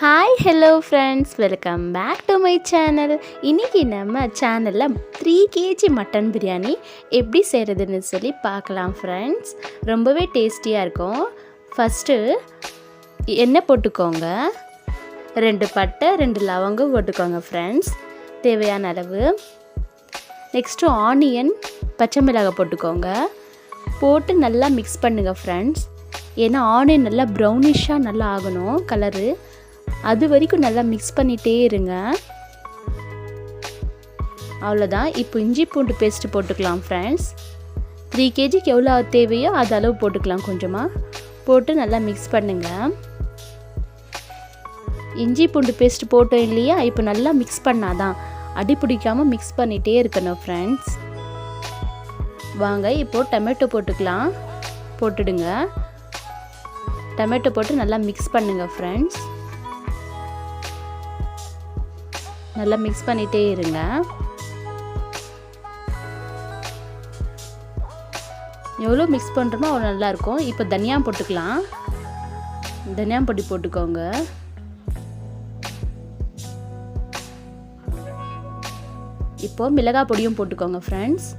Hi hello friends, welcome back to my channel. இன்றைக்கி நம்ம சேனலில் 3 kg மட்டன் பிரியாணி எப்படி செய்கிறதுன்னு சொல்லி பார்க்கலாம் ஃப்ரெண்ட்ஸ். ரொம்பவே டேஸ்டியாக இருக்கும். ஃபஸ்ட்டு எண்ணெய் போட்டுக்கோங்க, 2 பட்டை 2 லவங்கம் போட்டுக்கோங்க ஃப்ரெண்ட்ஸ், தேவையான அளவு. நெக்ஸ்ட்டு ஆனியன் பச்சை மிளகாய் போட்டுக்கோங்க, போட்டு நல்லா மிக்ஸ் பண்ணுங்கள் ஃப்ரெண்ட்ஸ். ஏன்னா ஆனியன் நல்லா ப்ரௌனிஷாக நல்லா ஆகணும் கலரு, அது வரைக்கும் நல்லா மிக்ஸ் பண்ணிகிட்டே இருங்க. அவ்வளோதான். இப்போ இஞ்சி பூண்டு பேஸ்ட்டு போட்டுக்கலாம் ஃப்ரெண்ட்ஸ். 3 kgக்கு எவ்வளோ தேவையோ அது அளவு போட்டுக்கலாம். கொஞ்சமாக போட்டு நல்லா மிக்ஸ் பண்ணுங்கள். இஞ்சி பூண்டு பேஸ்ட்டு போட்டோம் இல்லையா, இப்போ நல்லா மிக்ஸ் பண்ணாதான், அடி பிடிக்காமல் மிக்ஸ் பண்ணிகிட்டே இருக்கணும் ஃப்ரெண்ட்ஸ். வாங்க இப்போது டொமேட்டோ போட்டுக்கலாம், போட்டுடுங்க. டொமேட்டோ போட்டு நல்லா மிக்ஸ் பண்ணுங்கள் ஃப்ரெண்ட்ஸ். நல்லா மிக்ஸ் பண்ணிகிட்டே இருங்க. எவ்வளோ மிக்ஸ் பண்ணுறோமோ அவ்வளோ நல்லாயிருக்கும். இப்போ தனியா போட்டுக்கலாம், தனியா பொடி போட்டுக்கோங்க. இப்போது மிளகாய் பொடியும் போட்டுக்கோங்க ஃப்ரெண்ட்ஸ்.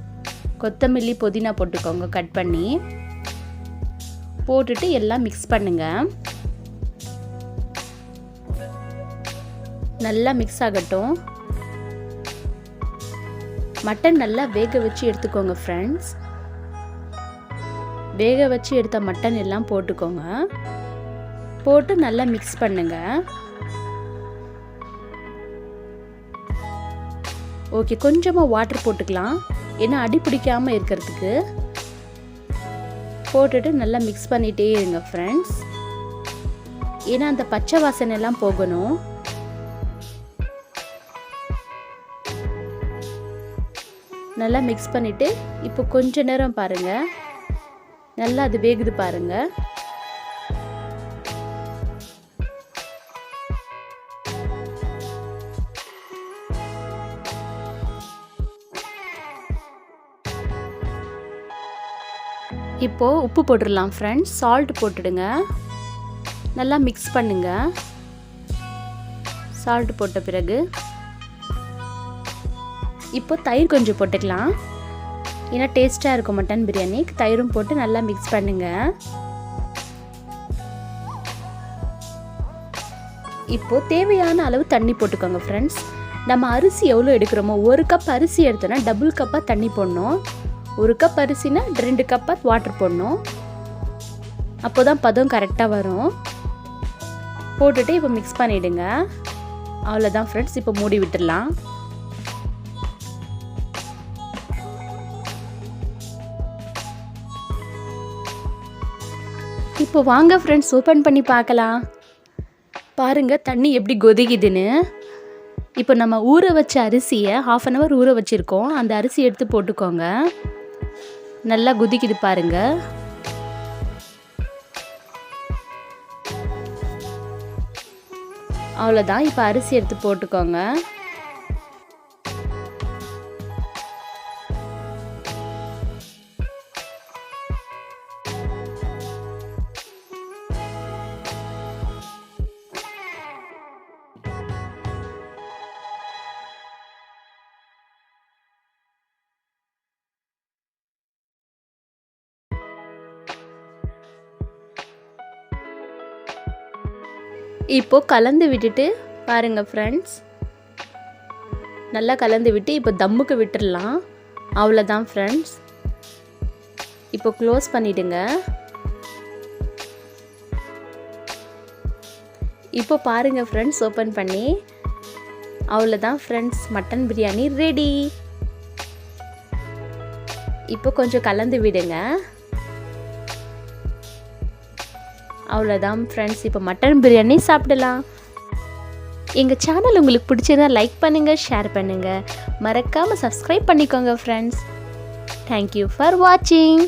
கொத்தமல்லி புதினா போட்டுக்கோங்க கட் பண்ணி, போட்டுட்டு எல்லாம் மிக்ஸ் பண்ணுங்கள். நல்லா மிக்ஸ் ஆகட்டும். மட்டன் நல்லா வேக வச்சு எடுத்துக்கோங்க ஃப்ரெண்ட்ஸ். வேக வச்சு எடுத்த மட்டன் எல்லாம் போட்டுக்கோங்க, போட்டு நல்லா மிக்ஸ் பண்ணுங்க. ஓகே, கொஞ்சமாக வாட்டர் போட்டுக்கலாம், ஏன்னா அடி பிடிக்காமல் இருக்கிறதுக்கு. போட்டுட்டு நல்லா மிக்ஸ் பண்ணிகிட்டே இருங்க ஃப்ரெண்ட்ஸ், ஏன்னா அந்த பச்சை வாசனை எல்லாம் போகணும். நல்லா மிக்ஸ் பண்ணிவிட்டு இப்போ கொஞ்ச நேரம் பாருங்கள், நல்லா அது வேகுது பாருங்கள். இப்போது உப்பு போட்டுடலாம் ஃப்ரெண்ட்ஸ். சால்ட் போட்டுடுங்க, நல்லா மிக்ஸ் பண்ணுங்க. சால்ட் போட்ட பிறகு இப்போ தயிர் கொஞ்சம் போட்டுக்கலாம், ஏன்னா டேஸ்ட்டாக இருக்கும் மட்டன் பிரியாணி. தயிரும் போட்டு நல்லா மிக்ஸ் பண்ணுங்க. இப்போது தேவையான அளவு தண்ணி போட்டுக்கோங்க ஃப்ரெண்ட்ஸ். நம்ம அரிசி எவ்வளோ எடுக்கிறோமோ, 1 கப் அரிசி எடுத்தோன்னா டபுள் கப்பாக தண்ணி போடணும். 1 கப் அரிசினா 2 கப்பாக வாட்டர் போடணும். அப்போ தான் பதம் கரெக்டாக வரும். போட்டுட்டு இப்போ மிக்ஸ் பண்ணிவிடுங்க. அவ்வளோதான் ஃப்ரெண்ட்ஸ். இப்போ மூடி விட்டுடலாம். இப்போ வாங்க ஃப்ரெண்ட்ஸ், ஓப்பன் பண்ணி பார்க்கலாம். பாருங்கள் தண்ணி எப்படி கொதிக்குதுன்னு. இப்போ நம்ம ஊற வச்ச அரிசியை 1/2 an hour ஊற வச்சுருக்கோம், அந்த அரிசி எடுத்து போட்டுக்கோங்க. நல்லா கொதிக்குது பாருங்கள். அவ்வளோதான். இப்போ அரிசி எடுத்து போட்டுக்கோங்க. இப்போது கலந்து விட்டுட்டு பாருங்கள் ஃப்ரெண்ட்ஸ், நல்லா கலந்து விட்டு இப்போ தம்முக்கு விட்டுடலாம். அவ்வளோதான் ஃப்ரெண்ட்ஸ். இப்போ க்ளோஸ் பண்ணிவிடுங்க. இப்போ பாருங்கள் ஃப்ரெண்ட்ஸ், ஓப்பன் பண்ணி. அவ்வளோதான் ஃப்ரெண்ட்ஸ், மட்டன் பிரியாணி ரெடி. இப்போ கொஞ்சம் கலந்து விடுங்க. அவ்வளோதான் ஃப்ரெண்ட்ஸ், இப்போ மட்டன் பிரியாணி சாப்பிடலாம். எங்கள் சேனல் உங்களுக்கு பிடிச்சதா லைக் பண்ணுங்கள், ஷேர் பண்ணுங்கள், மறக்காமல் சப்ஸ்கிரைப் பண்ணிக்கோங்க ஃப்ரெண்ட்ஸ். தேங்க்யூ ஃபார் வாட்சிங்.